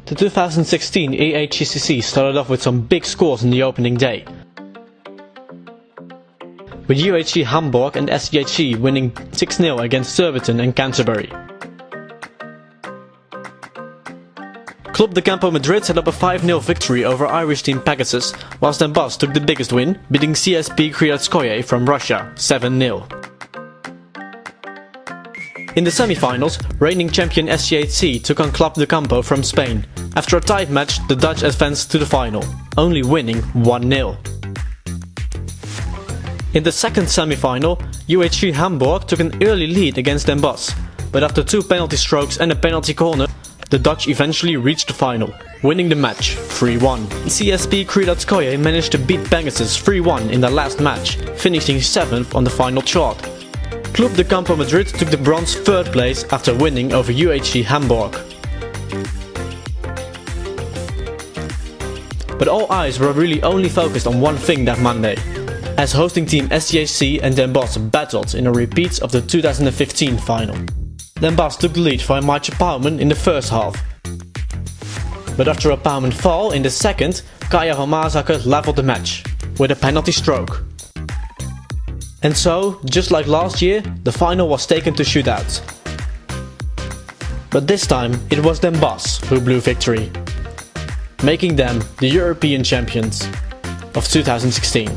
The 2016 EHCCC started off with some big scores on the opening day, with UHC Hamburg and SCHC winning 6-0 against Surbiton and Canterbury. Club de Campo Madrid set up a 5-0 victory over Irish team Pegasus, whilst Den Bosch took the biggest win, beating CSP Kryatskoye from Russia 7-0. In the semi-finals, reigning champion SCHC took on Club de Campo from Spain. After a tight match, the Dutch advanced to the final, only winning 1-0. In the second semi-final, UHC Hamburg took an early lead against Den Bosch, but after 2 penalty strokes and a penalty corner, the Dutch eventually reached the final, winning the match 3-1. CSP Kryatskoye managed to beat Pegasus 3-1 in their last match, finishing 7th on the final chart. Club de Campo Madrid took the bronze 3rd place after winning over UHC Hamburg. But all eyes were really only focused on one thing that Monday, as hosting team SCHC and Den Bosch battled in a repeat of the 2015 final. Den Bosch took the lead via Maartje Pauwman in the first half. But after a Pauwman fall in the second, Kaya van Maasacker leveled the match, with a penalty stroke. And so, just like last year, the final was taken to shootouts. But this time, it was Den Bosch who blew victory, making them the European champions of 2016.